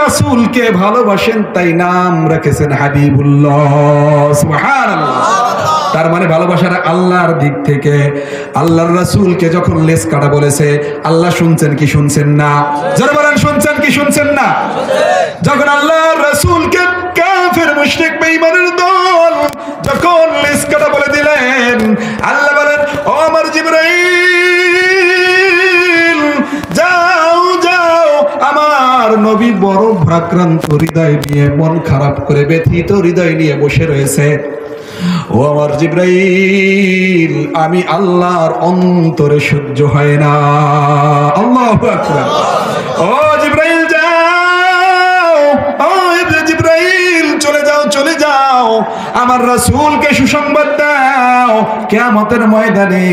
রাসূলকে ভালোবাসেন তাই নাম রেখেছেন হাবিবুল্লাহ। সুবহানাল্লাহ। তার মানে ভালোবাসার আল্লাহর দিক থেকে। আল্লাহর রাসূলকে যখন লেস কাটা বলেছে, আল্লাহ শুনছেন কি শুনছেন না? যারা বলেন শুনছেন কি শুনছেন না? যখন আল্লাহর রাসূলকে কাফের মুশরিক বেঈমানের দল যখন লেস কাটা বলে দিলেন, আল্লাহ বলেন ও আমার জিবরাইল যাও যাও, আমার নবী বড় ভারাক্রান্ত হৃদয় নিয়ে, মন খারাপ করে ব্যথিত হৃদয় নিয়ে বসে রয়েছে। ও আমার জিবরাইল, আমি আল্লাহর অন্তরে সহ্য হয় না। আল্লাহু আকবার। ও জিবরাইল যাও, ও জিবরাইল চলে যাও, চলে যাও, আমার রাসূলকে সুসংবাদ দাও, কিয়ামতের ময়দানে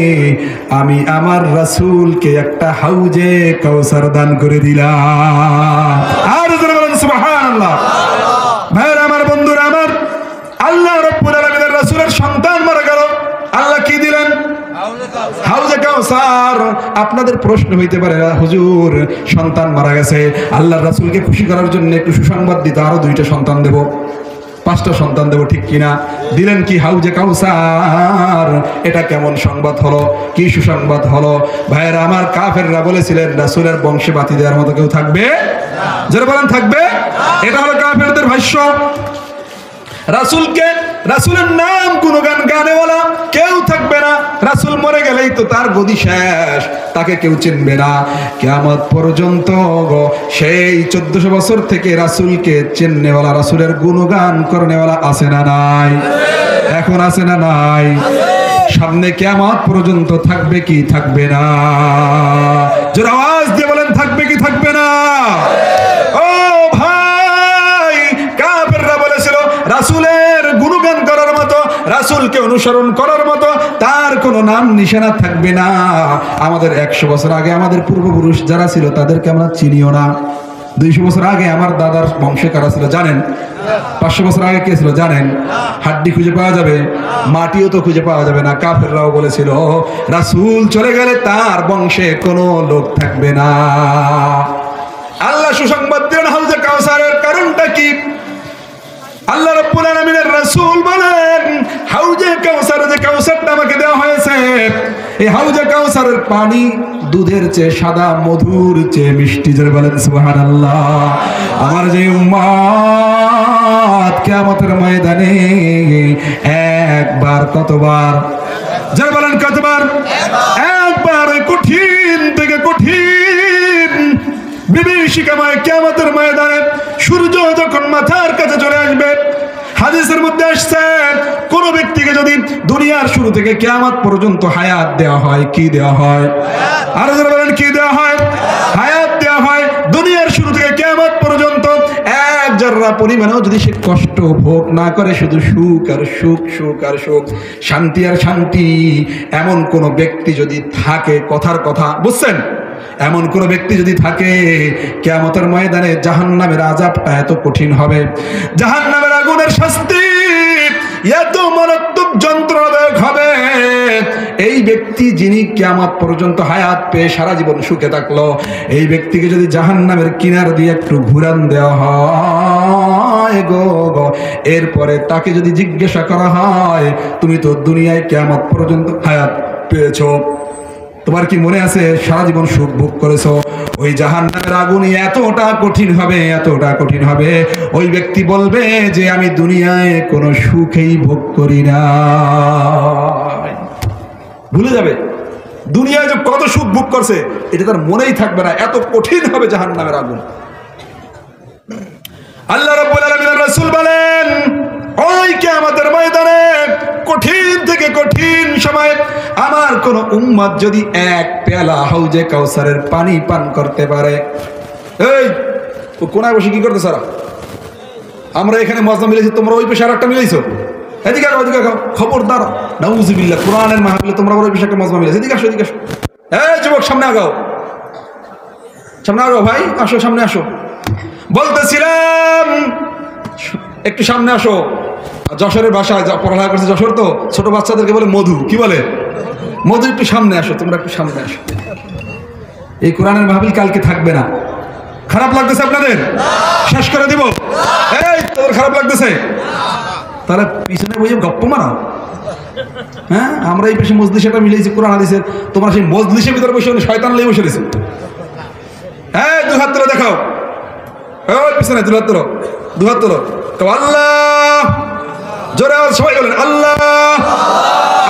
আমি আমার রাসূলকে একটা হাউজে কাউসার দান করে দিলাম। আর যারা বলেন সুবহানাল্লাহ। ভাইরা আমার, বন্ধুরা আমার, আল্লাহ রাব্বুল আলামিনের রাসূলের সন্তান মারা গেল, আল্লাহ কি দিলেন? হাউজে কাউসার। আপনাদের প্রশ্ন হইতে পারে, হুজুর সন্তান মারা গেছে, আল্লাহর রাসূলকে খুশি করার জন্য একটু সুসংবাদ দিতে আরো 2টা সন্তান দেব, 5টা সন্তান দেব, ঠিক কিনা? দিলেন কি হাউজে কাউসার? এটা কেমন সংবাদ হলো, কি সুসংবাদ হলো? ভাইয়েরা আমার, কাফেররা বলেছিলেন রাসূলের বংশে বাতি দেওয়ার মতো কেউ থাকবে? যারা বলেন থাকবে? এটা হলো কাফেরদের ভাষ্য। রাসূলকে, রাসূলের নাম গুণগান গানেওয়ালা কেউ থাকবে না। রাসূল মরে গেলেই তো তার গদি শেষ, তাকে কেউ চিনবে না কিয়ামত পর্যন্ত। সেই 1400 বছর থেকে রাসূলকে চিননেওয়ালা, রাসূলের গুণগান করনেওয়ালা আছে না নাই? এখন আছে না নাই? সামনে কিয়ামত পর্যন্ত থাকবে কি থাকবে না? জোরে আওয়াজ দিয়ে বলেন থাকবে কি থাকবে না? ও ভাই, কাফেররা বলেছিল রাসূলের গুণগান করার মতো, রাসূলকে অনুসরণ করার মতো তার কোনো নাম নিশানা থাকবে না। আমাদের 100 বছর আগে আমাদের পূর্বপুরুষ যারা ছিল তাদেরকে আমরা চিনিও না। 200 বছর আগে আমার দাদার বংশে কারা ছিল জানেন? 500 বছর আগে কে ছিল জানেন? হাড্ডি খুঁজে পাওয়া যাবে, মাটিও তো খুঁজে পাওয়া যাবে না। কাফেররাও বলেছিল রাসূল চলে গেলে তার বংশে কোনো লোক থাকবে না। আল্লাহ সুসংবাদ দিলেন হাউজে কাউসারের। কারণটা কি? আল্লাহ রাব্বুল আলামিনের রাসূল বলেন হাউজে কাউসার, যে কাউসারটা আমাকে দেওয়া হয়েছে, এই হাউজে কাউসারের পানি দুধের চেয়ে সাদা, মধুর চেয়ে মিষ্টি। যারা বলেন সুবহানাল্লাহ। আমার যে উম্মত কিয়ামতের ময়দানে একবার, কতবার? যারা বলেন কতবার? একবার। ওই কঠিন থেকে কঠিন বিভীষিকাময় কিয়ামতের ময়দানে সূর্য যখন মাথার কাছে চলে আসবে, হাদিসের মধ্যে আসছে কোন ব্যক্তিকে যদি দুনিয়ার শুরু থেকে কিয়ামত পর্যন্ত হায়াত দেওয়া হয়, কি দেওয়া হয়? আর যারা বলেন কি দেওয়া হয়? হায়াত দেওয়া হয়। দুনিয়ার শুরু থেকে কিয়ামত পর্যন্ত এক জাররা পরিমাণেও যদি সে কষ্ট ভোগ না করে, শুধু সুখ আর সুখ, সুখ আর সুখ, শান্তি আর শান্তি, এমন কোন ব্যক্তি যদি থাকে, কথার কথা বুঝছেন, এমন কোন ব্যক্তি যদি থাকে, কিয়ামতের ময়দানে জাহান্নামের আযাবটা এত কঠিন হবে, জাহান্নামের আগুনের শাস্তি এত মারাত্মক যন্ত্রণাদায়ক হবে, এই ব্যক্তি যিনি কিয়ামত পর্যন্ত হায়াত পেয়ে সারা জীবন সুখে থাকলো, এই ব্যক্তিকে যদি জাহান্নামের কিনার দিয়ে একটু ঘুরান দেওয়া হয় গো, এরপরে তাকে যদি জিজ্ঞাসা করা হয় তুমি তো দুনিয়ায় কিয়ামত পর্যন্ত হায়াত পেয়েছো, তোমার কি মনে আছে সারা জীবন সুখ ভোগ করেছো? ওই জাহান্নামের আগুন এতটা কঠিন হবে, এতটা কঠিন হবে, ওই ব্যক্তি বলবে যে আমি দুনিয়ায় কোনো সুখেই ভোগ করি না। ভুলে যাবে দুনিয়ায় যে কত সুখ ভোগ করছে, এটা তার মনেই থাকবে না, এত কঠিন হবে জাহান্নামের আগুন। আল্লাহ রাব্বুল আলামিনের রাসূল বলেন ওই কিয়ামতের ময়দানে কঠিন থেকে কঠিন সময় আমার কোন উম্মত যদি এক পেয়ালা হাউজে কাউসারের পানি পান করতে পারে, এই ও কোনায় বসে কি করতে সারা? আমরা এখানে মজমা মিলেছি, তোমরা ওই পেশে আরেকটা মিলাইছো, এদিকে আসো, এদিকে আসো, খবরদার, নাউযুবিল্লাহ, কোরআনের মাহফিলে তোমরা ওই পেশাকে মজমা মিলেছো, এদিকে আসো, এদিকে আসো, এই যুবক সামনে আগাও, সামনে আগাও ভাই, আসো সামনে আসো, বলতেছিলাম একটু সামনে আসো। যশোরের ভাষায় পড়ালেখা করছে, যশোর তো ছোট বাচ্চাদেরকে বলে মধু, কি বলে? মধু। একটু সামনে আসো, তোমরা একটু সামনে আসো। এই কোরআনের মাহফিল কালকে থাকবে না, খারাপ লাগতেছে আপনাদের? শেষ করে দিব? এই তোর খারাপ লাগতেছে? তাহলে পিছনে বসে গপ্প মারা। হ্যাঁ, আমরা এই পাশে মজলিসটা মিলেছি কোরআন হাদিসের, তোমরা সেই মজলিসের ভিতরে বসে শয়তান লেগে বসে রয়েছে। হ্যাঁ, দু হাত তোলো দেখাও। ওই পিছনে দু হাত তোলো, দু হাত তোলো। তো আল্লাহ, জোরে আওয়াজ সবাই বলেন আল্লাহ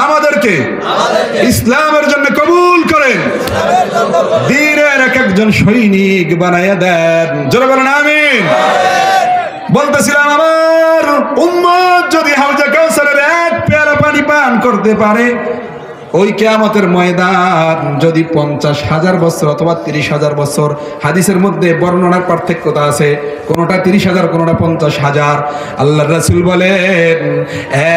আমাদেরকে ইসলামের জন্য কবুল করেন, দ্বীনের এক একজন সৈনিক বানাইয়া দেন। জোরে বলেন আমিন। বলতেছিলাম আমার উম্মত যদি হাউজে কাউসারের এক পেয়ালা পানি পান করতে পারে, ওই কিয়ামতের ময়দান যদি 50,000 বছর অথবা 30,000 বছর, হাদিসের মধ্যে বর্ণনার পার্থক্যতা আছে, কোনটা 30,000 কোনটা 50,000। আল্লাহর রাসূল বলেন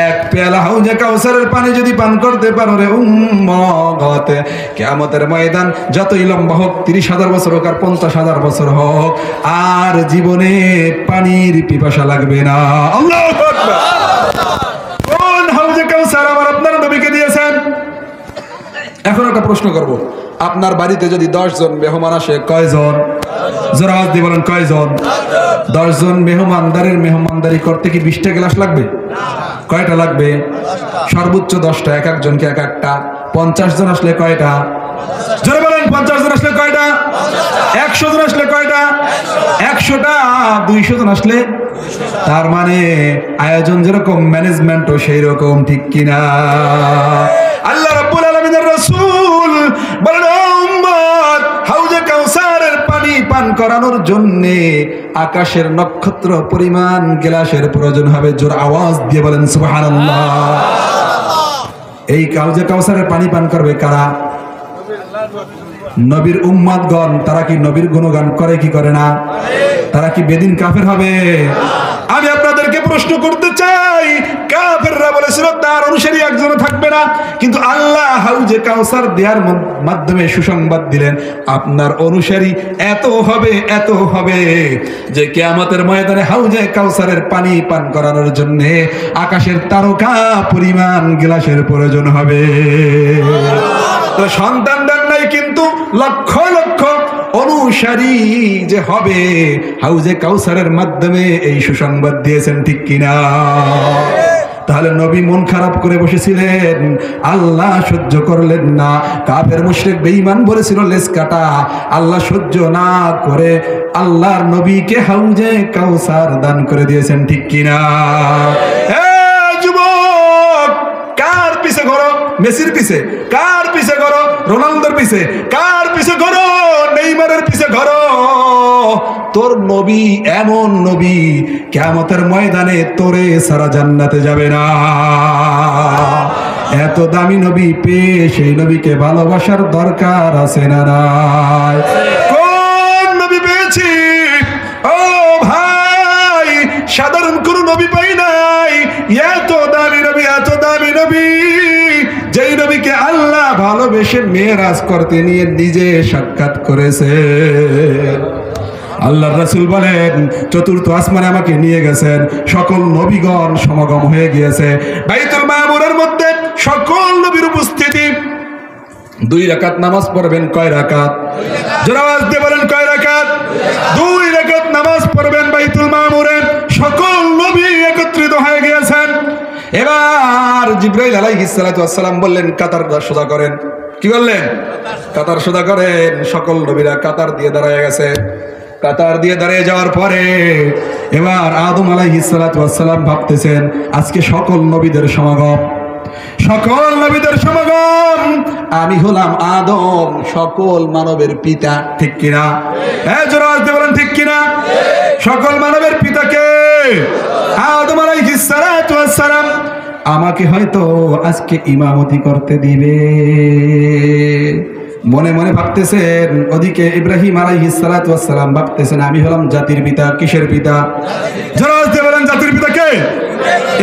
এক পেয়ালা হাউজে কাউসারের পানি যদি পান করতে পারো রে উম্মত, কিয়ামতের ময়দান যতই লম্বা হোক, 30,000 বছর হোক আর 50,000 বছর হোক, আর জীবনে পানির পিপাসা লাগবে না। আল্লাহু আকবার। কোন হাউজে কাউসার আমার আপনার নবীকে দিয়েছেন? এখন একটা প্রশ্ন করব, আপনার বাড়িতে যদি 10 জন মেহমান আসে, কয়জন? জোরে আওয়াজ দিয়ে বলেন কয়জন? 10 জন মেহমানদারের মেহমানদারি করতে কি 20টা গ্লাস লাগবে? কয়টা লাগবে? সর্বোচ্চ 10টা, এক একজনকে এক একটা। 50 জন আসলে কয়টা? জোরে বলেন 50 জন আসলে কয়টা? 100 জন আসলে কয়টা? 100টা। 200 জন আসলে? তার মানে আয়োজন যেরকম, ম্যানেজমেন্টও সেই রকম, ঠিক কিনা? আল্লাহ রাব্বুল আলামিনের রাসূল বলেন ও উম্মত, হাউজে কাউসারের পানি পান করানোর জন্য আকাশের নক্ষত্র পরিমাণ গ্লাসের প্রয়োজন হবে। জোর আওয়াজ দিয়ে বলেন সুবহানাল্লাহ। এই হাউজে কাউসারের পানি পান করবে কারা? নবীর উম্মতগণ। তারা কি নবীর গুণগান করে কি করে না? তারা কি বেদিন কাফের হবে? আমি আপনাদেরকে প্রশ্ন করতে চাই, কাফেররা বলেছিল তার অনুসারী একজনও থাকবে না, কিন্তু আল্লাহ হাউজে কাউসার দেওয়ার মাধ্যমে সুসংবাদ দিলেন আপনার অনুসারী এত হবে, এত হবে যে কিয়ামতের ময়দানে হাউজে কাউসারের পানি পান করানোর জন্য আকাশের তারকা পরিমাণ গ্লাসের প্রয়োজন হবে। তো সন্তান দেন নাই, কিন্তু লক্ষ লক্ষ অনুসারী যে হবে হাউজে কাউসারের মাধ্যমে এই সুসংবাদ দিয়েছেন, ঠিক কিনা? তাহলে নবী মন খারাপ করে বসেছিলেন, আল্লাহ সহ্য করলেন না। কাফের মুশরিক বেঈমান বলেছিল লেজ কাটা, আল্লাহ সহ্য না করে আল্লাহর নবীকে হাউজে কাউসার দান করে দিয়েছেন, ঠিক কিনা? যুবক, কার পিছে ঘোরো? মেসির পিছে? কার পিছে ঘোরো? রোনালদোর পিছে? কার পিছে ঘোরো? নেইমারের পিছে ঘোরো? তোর নবী এমন নবী, কিয়ামতের ময়দানে তোরে সারা জান্নাতে যাবে না। এত দামি নবী পেয়ে সেই নবীকে ভালোবাসার দরকার আছে না নাই? কোন নবী পেয়েছি? ও ভাই, সাধারণ কোন নবী পাই নাই। এত দামি নবী, এত দামি নবী, যেই নবীকে আল্লাহ ভালোবেসে মেরাজ করতে নিয়ে নিজে সাক্ষাৎ করেছে। আল্লাহর রাসূল বলেন চতুর্থ আসমানে আমাকে নিয়ে গেছেন, সকল নবীগণ সমাগম হয়ে গিয়েছে। বাইতুল মামুরের মধ্যে সকল নবীর উপস্থিতি। 2 রাকাত নামাজ পড়বেন। কয় রাকাত? জোরে আওয়াজ দিয়ে বলেন কয় রাকাত? 2 রাকাত নামাজ পড়বেন বাইতুল মামুরে। সকল নবী একত্রিত হয়ে গিয়েছেন। এবার জিবরাইল আলাইহিস সালাতু ওয়াস সালাম বললেন কাতার সোজা করেন। কি বললেন? কাতার সোজা করেন। সকল নবীরা কাতার দিয়ে দাঁড়ায় গেছে। কাতার দিয়ে দাঁড়িয়ে যাওয়ার পরে এবার আদম আলাইহিস সালাতু ওয়াস সালাম ভাবতেছেন আজকে সকল নবীদের সমাগম, সকল নবীদের সমাগম। আমি হলাম আদম, সকল মানবের পিতা, ঠিক কিনা? হ্যাঁ, জোরে আওয়াজ দিয়ে বলেন ঠিক কিনা? সকল মানবের পিতাকে আদম আলাইহিস সালাতু ওয়াস সালাম। আমাকে হয়তো আজকে ইমামতি করতে দিবে। মনে মনে ভাবতেছেন। ওদিকে ইব্রাহিম আলাইহিস সালাতু ওয়াস সালাম ভাবতেছেন আমি হলাম জাতির পিতা। কিসের পিতা? জোরে আওয়াজ দিয়ে বলেন জাতির পিতা কে?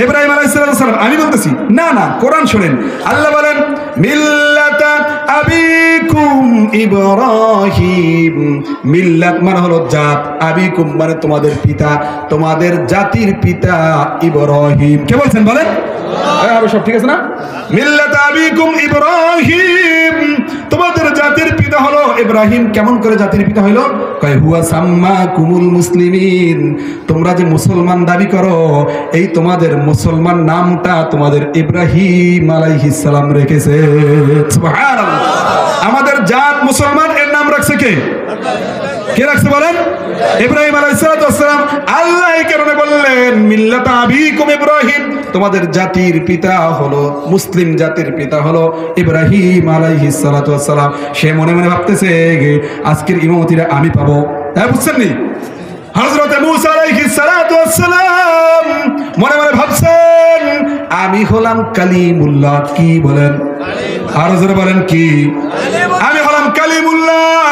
ইব্রাহিম আলাইহিস সালাতু ওয়াস সালাম। আমি বলতেছি না, না, কোরআন শুনেন। আল্লাহ বলেন মিল্লাতা আবিকুম ইব্রাহিম, মিল্লাত মানে হলো জাত, আবিকুম মানে তোমাদের পিতা, তোমাদের জাতির পিতা ইব্রাহিম। কে বলছেন বলেন? আরো সব ঠিক আছে না? মিল্লাত আবিকুম ইব্রাহিম, তোমাদের জাতির পিতা হলো ইব্রাহিম। কেমন করে জাতির পিতা হইল? কয় হুয়া সাম্মাকুমুল মুসলিমিন, তোমরা যে মুসলমান দাবি করো, এই তোমাদের মুসলমান নামটা তোমাদের ইব্রাহিম আলাইহিস সালাম রেখেছে। সুবহানাল্লাহ। আমাদের জাত মুসলমান, এর নাম রাখছে কে? কে রাখছে বলেন? ইব্রাহিম আলাইহিস সালাম। আল্লাহ এই কারণে বললেন মিল্লাত আবিকুম ইব্রাহিম, তোমাদের জাতির পিতা হলো, মুসলিম জাতির পিতা হলো ইব্রাহিম আলাইহিস সালাম। সে মনে মনে ভাবতেছে আজকের ইমামতিরা আমি পাবো। হ্যাঁ, বুঝছেন নি? হযরত মুসা আলাইহিস সালাম মনে মনে ভাবছেন আমি হলাম কালিমুল্লাহ। কি বলেন? আরো জোরে বলেন কি? আমি হলাম কালিমুল্লাহ,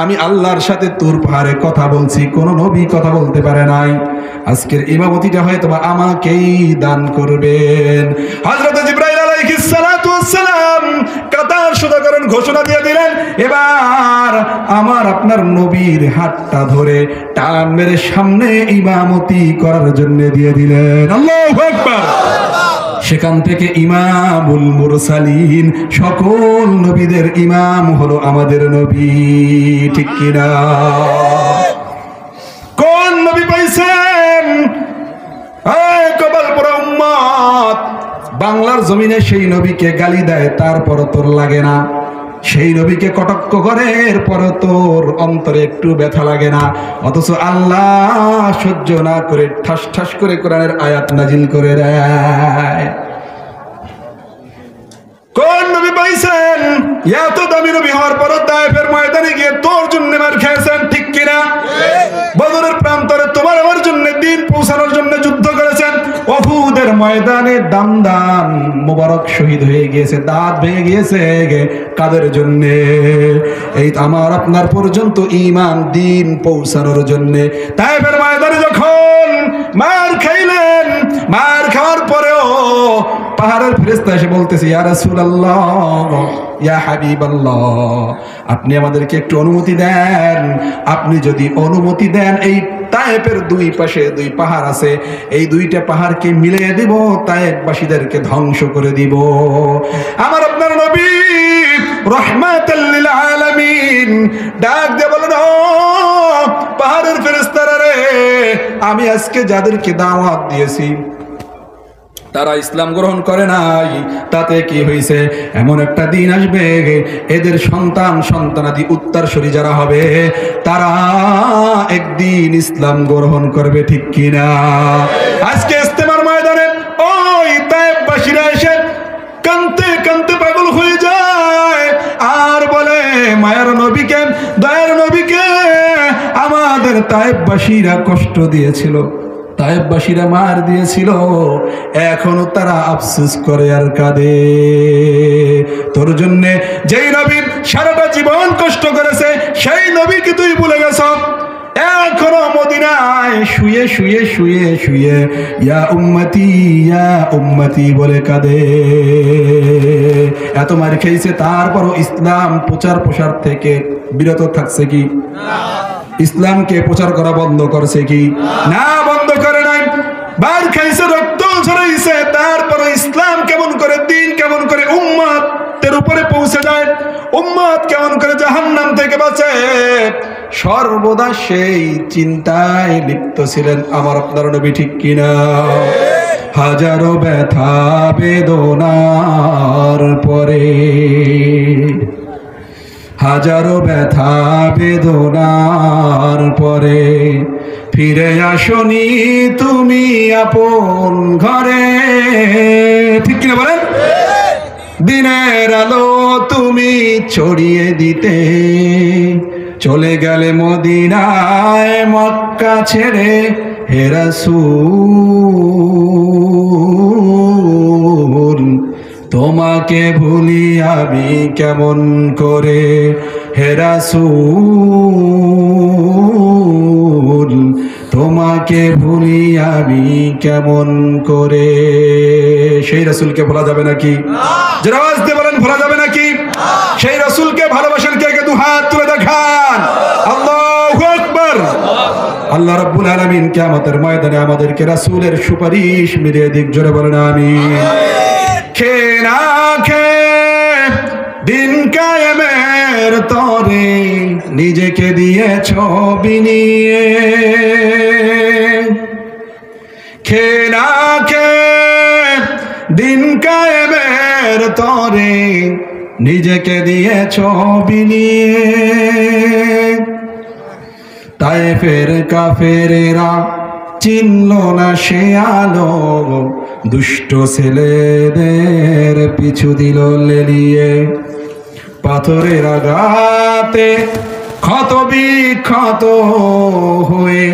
আমি আল্লাহর সাথে তুর পাহাড়ে কথা বলছি, কোন নবী কথা বলতে পারে নাই। আজকের ইমামতিটা হয়তো আমাকেই দান করবেন। হযরত জিবরাইল আলাইহিস সালাম কাতার সোজা করেন, ঘোষণা দিয়ে দিলেন এবার আমার আপনার নবীর হাতটা ধরে টান মেরে সামনে ইমামতি করার জন্য দিয়ে দিলেন। আল্লাহু আকবার। সেখান থেকে ইমামুল মুরসালিন, সকল নবীদের ইমাম হলো আমাদের নবী। ঠিক কিনা? কোন নবী পাইছেন? কপাল পোড়া উম্মত বাংলার জমিনে সেই নবীকে গালি দেয়, তারপর তোর লাগে না। সেই নবীকে কটাক্ষ করে, এরপর তোর অন্তরে একটু ব্যথা লাগে না। অথচ আল্লাহ সহ্য না করে ঠাস ঠাস করে কোরআনের আয়াত নাজিল করে দেয়। কোন নবী পাইছেন এত দামি নবী হওয়ার পর তায়েফের ময়দানে গিয়ে তোর জন্য মার খেয়েছেন? ঠিক কিনা? বদরের প্রান্তরে তোমার আমার জন্য দিন পৌঁছানোর জন্য যুদ্ধ করেছেন। উহুদের ময়দানে দান মোবারক শহীদ হয়ে গিয়েছে, দাঁত ভেঙে গিয়েছে। কাদের জন্য? এই আমার আপনার পর্যন্ত ঈমান দিন পৌঁছানোর জন্য। তায়েফের ময়দানে যখন মার খাইলেন, মার খাওয়ার পরেও পাহাড়ের ফেরেশতা এসে বলতেছে ইয়া রাসূলুল্লাহ, ইয়া হাবিবাল্লাহ, আপনি আমাদেরকে একটু অনুমতি দেন। আপনি যদি অনুমতি দেন, এই তায়েফের দুই পাশে দুই পাহাড় আছে, এই দুইটা পাহাড়কে মিলিয়ে দিব, তায়েফবাসীদেরকে ধ্বংস করে দিব। আমার আপনার নবী রাহমাতাল লিল আলামিন ডাক দিয়ে বলেন ও পাহাড়ের ফেরেশতারা রে, আমি আজকে যাদেরকে দাওয়াত দিয়েছি তারা ইসলাম গ্রহণ করে নাই, তাতে কি হয়েছে? এমন একটা দিন আসবে এদের সন্তান সন্তানাদি উত্তরসূরি যারা হবে তারা একদিন ইসলাম গ্রহণ করবে। ঠিক কিনা? আজকে ইস্তেমার ময়দানে ওই তায়েফবাসীরা এসে কাঁদতে কাঁদতে পাগল হয়ে যায় আর বলে মায়ের নবীকে, দয়ার নবীকে আমাদের তায়েফবাসীরা কষ্ট দিয়েছিল, তায়েফবাসীরা মার দিয়েছিল, এখনো তারা আফসোস করে আর কাঁদে। তোর জন্য যেই নবী সারাটা জীবন কষ্ট করেছে সেই নবীকে তুই ভুলে গেছ। এখনো মদিনায় শুয়ে শুয়ে শুয়ে শুয়ে ইয়া উম্মতি বলে কাঁদে। এত মার খেয়েছে, তারপরও ইসলাম প্রচার প্রসার থেকে বিরত থাকছে কি? ইসলামকে প্রচার করা বন্ধ করছে কি? না, বন্ধ করে নাই। বার খাইছে, রক্ত ঝরাইছে, তারপরে ইসলাম কেমন করে, দিন কেমন করে উম্মতের উপরে পৌঁছে যায়, উম্মত কেমন করে জাহান্নাম থেকে বাঁচে, সর্বদা সেই চিন্তায় লিপ্ত ছিলেন আমার আপনার নবী। ঠিক কিনা? হাজারো ব্যথা বেদনার পরে, হাজারো ব্যথা বেদনার পরে ফিরে আসনি তুমি আপন ঘরে। ঠিক কিনা বলেন? দিনের আলো তুমি ছড়িয়ে দিতে চলে গেলে মদিনায় মক্কা ছেড়ে, হে রাসূল তোমাকে ভুলি আমি কেমন করে, হে রাসূল তোমাকে ভুলি আমি কেমন করে। সেই রাসূলকে ভোলা যাবে নাকি? যারা আওয়াজ দিয়ে বলেন ভোলা যাবে নাকি? সেই রাসূলকে ভালোবাসেন কে? আল্লাহ রাব্বুল আলামিন কিয়ামতের ময়দানে আমাদেরকে রাসূলের সুপারিশ মিলিয়ে দিক, জোরে বলেন আমিন। খেয়ে না খেয়ে দিন কায়েমের তরে নিজেকে দিয়েছ বিনিয়ে, খেয়ে না খেয়ে দিন কায়েমের তরে নিজেকে দিয়েছ বিনিয়ে। তায়েফের কাফেরেরা চিনল না সে আলো, দুষ্ট ছেলেদের পিছু দিল লেলিয়ে। পাথরের আঘাতে ক্ষত বিক্ষত হয়ে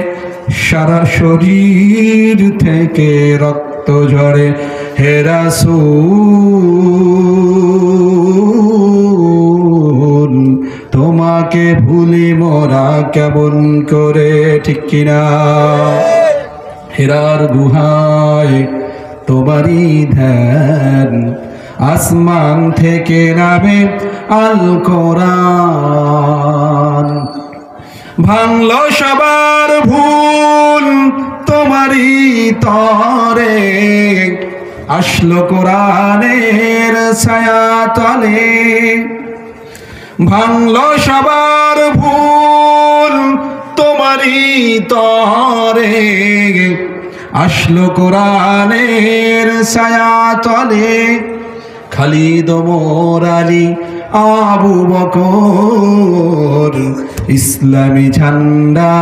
সারা শরীর থেকে রক্ত ঝরে। হে রাসূল তোমাকে ভুলি মোরা কেমন করে, ঠিক কিনা? হেরার গুহায় তোমারই ধ্যান, আসমান থেকে নামে আল কোরআন। ভাঙলো সবার ভুল তোমারই তরে, আসলো কোরআনের ছায়া তলে। ভাঙলো সবার ভুল তোমারই তরে, আসলো কোরআনের ছায়া তলে। খালিদ ওমর আলী আবু বকর ইসলামী ঝান্ডা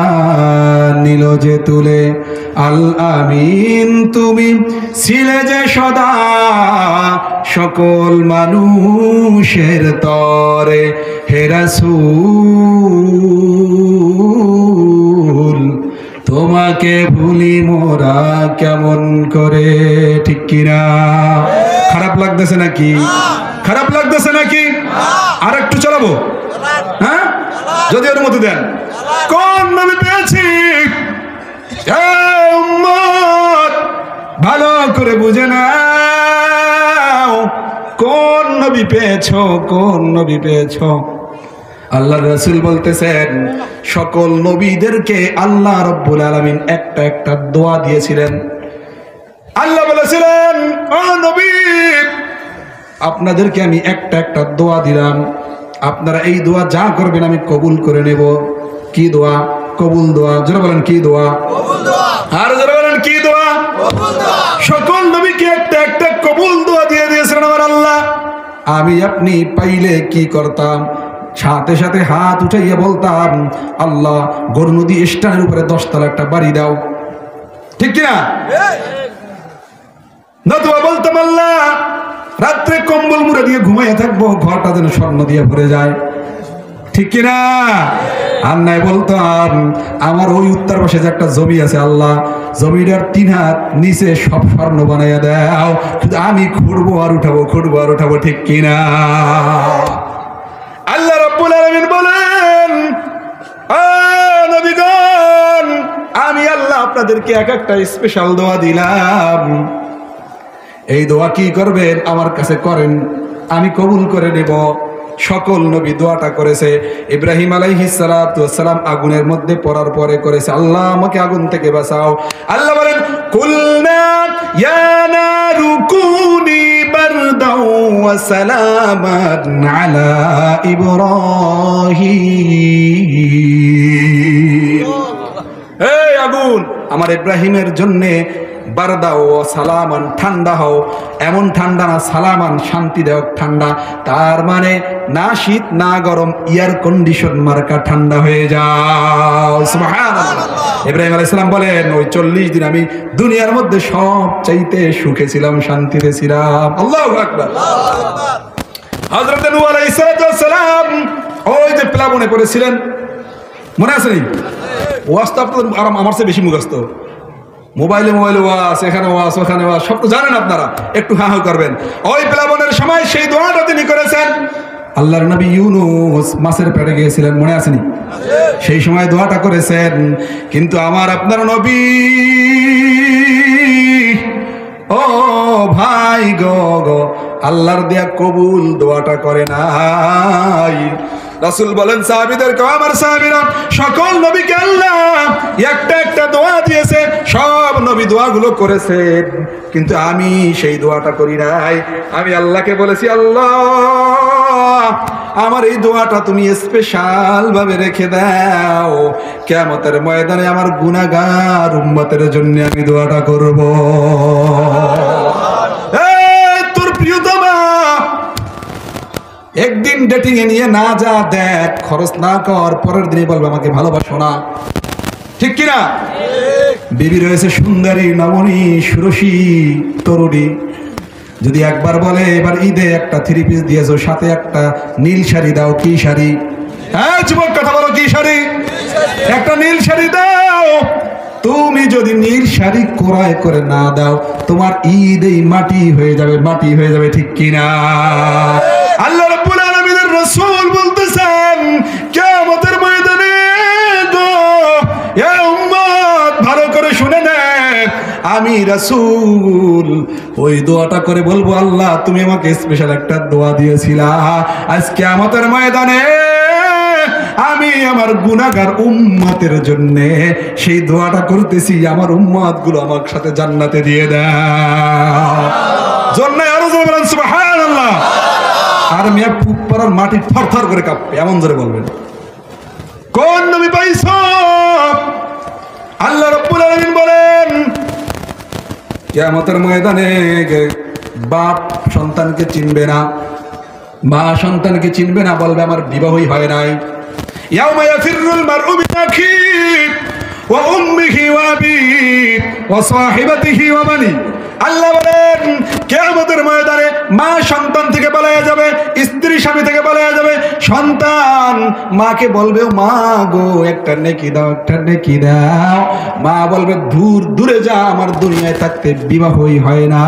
নিল যে তুলে। আল আমিন তুমি ছিলে যে সদা সকল মানুষের তরে। হে রাসূল তোমাকে ভুলি মোরা কেমন করে, ঠিক কিনা? খারাপ লাগতেছে নাকি? খারাপ লাগতেছে নাকি? আর একটু চালাবো? হ্যাঁ, যদি অনুমতি দেন। কোন নবী পেয়েছি ভালো করে বুঝে নাও, কোন নবী পেয়েছো, কোন নবী পেয়েছো। আল্লাহ রাসূল বলতেছেন সকল নবীদেরকে আল্লাহ রাব্বুল আলামিন একটা একটা দোয়া দিয়েছিলেন। আল্লাহ বলেছিলেন ও নবী আপনাদেরকে আমি একটা একটা দোয়া দিলাম, আপনারা এই দোয়া যা করবেন আমি কবুল করে নেব। কি দোয়া? কবুল দোয়া। যারা বলেন কি দোয়া? কবুল দোয়া। আর যারা বলেন কি দোয়া? কবুল দোয়া। সকল নবীকে একটা একটা কবুল দোয়া দিয়ে দিয়েছিলেন আমার আল্লাহ। আমি আপনি পাইলে কি করতাম? সাথে সাথে হাত উঠাইয়া বলতাম আল্লাহ গরুনদী স্ট্যান্ডের উপরে 10 তলা একটা বাড়ি দাও, ঠিক কিনা? নতুবা বলতাম আল্লাহ রাত্রে কম্বল মুড়ে দিয়ে ঘুমাইয়া থাকবো, ঘরটা যেন স্বর্ণ দিয়ে ভরে যায়, ঠিক কিনা? আর নাই বলতাম আমার ওই উত্তর পাশে যে একটা জমি আছে আল্লাহ জমিটার 3 হাত নিচে সব স্বর্ণ বানাইয়া দাও, শুধু আমি খুঁড়বো আর উঠাবো, খুঁড়বো আর উঠাবো, ঠিক কিনা? আল্লাহ রাব্বুল আলামিন বলেন নবীগণ আমি আল্লাহ আপনাদেরকে এক একটা স্পেশাল দোয়া দিলাম, এই দোয়া কি করবেন আমার কাছে করেন, আমি কবুল করে নেব। সকল নবী দোয়াটা করেছে। ইব্রাহিম আলাইহিস সালাতু ওয়াস সালাম আগুনের মধ্যে পড়ার পরে করেছে আল্লাহ আমাকে আগুন থেকে বাঁচাও। আল্লাহ বলেন কুলনা ইয়া নারু কুনি বারদাও ওয়া সালামান আলা ইব্রাহিম। এই আগুন আমার ইব্রাহিমের জন্য বারদা ও সালামান ঠান্ডা হও, এমন ঠান্ডা না সালামান শান্তিদায়ক ঠান্ডা, তার মানে না শীত না গরম, এয়ার কন্ডিশন মার্কা ঠান্ডা হয়ে যাও। সুবহানাল্লাহ। ইব্রাহিম আলাইহিস সালাম বলেন ওই 40 দিন আমি দুনিয়ার মধ্যে সব চাইতে সুখে ছিলাম, শান্তিতে ছিলাম। আল্লাহু আকবার। হযরত নূহ আলাইহিস সালাম ওই যে প্লাবনে পড়েছিলেন, মনে আছে নি? ওয়াজটা আপনাদের আমার চেয়ে বেশি মুখস্থ। মোবাইলে ওয়াজ, এখানে ওয়াজ, ওখানে ওয়াজ, সব তো জানেন আপনারা, একটু হা হা করবেন। ওই প্লাবনের সময় সেই দোয়াটা তিনি করেছেন। আল্লাহর নবী ইউনূস মাছের পেটে গিয়েছিলেন, মনে আছে নি? সেই সময় দোয়াটা করেছেন। কিন্তু আমার আপনার নবী ও ভাই গো আল্লাহর দেয়া কবুল দোয়াটা করে নাই। রাসূল বলেন সাহাবীদেরকে আমার সাহাবীরা সকল নবীকে আল্লাহ একটা একটা দোয়া দিয়েছে, সব নবী দোয়াগুলো করেছেন, কিন্তু আমি সেই দোয়াটা করি নাই। আমি আল্লাহকে বলেছি, আল্লাহ আমার এই দোয়াটা তুমি স্পেশাল ভাবে রেখে দাও, কিয়ামতের ময়দানে আমার গুনাহগার উম্মতের জন্য আমি দোয়াটা করব। তোর প্রিয়তমা একদিন ডেটিং এ নিয়ে না যা, দেখ খরচ না কর, পরের দিনই বলবে আমাকে ভালোবাসো না, ঠিক কিনা? বিবি রয়েছে সুন্দরী, নমনী, সুরসী তরুণী, যদি একবার বলে এবার ঈদে একটা 3 পিস দিয়েছো, সাথে একটা নীল শাড়ি দাও, কি শাড়ি? হ্যাঁ যুবক কথা বলো, কি শাড়ি? একটা নীল শাড়ি দাও। তুমি যদি নীল শাড়ি ক্রয় করে না দাও, তোমার ঈদেই মাটি হয়ে যাবে, মাটি হয়ে যাবে, ঠিক কিনা? আল্লাহ রাব্বুল আলামিনের রাসূল বলতেছেন, কিয়ামতের ময়দানে গো এ উম্মত ভালো করে শুনে নেন, আমি রাসূল ওই দোয়াটা করে বলবো, আল্লাহ তুমি আমাকে স্পেশাল একটা দোয়া দিয়েছিলা, আজ কিয়ামতের ময়দানে আমি আমার গুনাহগার উম্মতের জন্য সেই দোয়াটা করতেছি, আমার উম্মত গুলো আমার সাথে জান্নাতে দিয়ে দাও। জন্য আরো জোরে বলেন সুবহানাল্লাহ। আর মিয়া পুপারার মাটি থরথর করে কাঁপবে, এমন জোরে বলবেন। কোন নবী পাইছো? আল্লাহ রাব্বুল আলামিন বলেন, কিয়ামতের ময়দানে বাপ সন্তানকে চিনবে না, মা সন্তানকে চিনবে না, বলবে আমার বিবাহই হয় নাই। ইয়াউমা ইয়াফিরুল মারউ মিন আখিহি ওয়া উম্মিহি ওয়া আবিহি ওয়া সাহিবাতিহি ওয়া বানি। আল্লাহ বলেন কিয়ামতের ময়দানে মা সন্তান থেকে পালিয়ে যাবে, স্ত্রী স্বামী থেকে পালিয়ে যাবে, সন্তান মাকে বলবে, মা গো একটা নেকি দাও, একটা নেকি দাও। মা বলবে, দূর দূরে যা, আমার দুনিয়ায় থাকতে বিবাহই হয় না।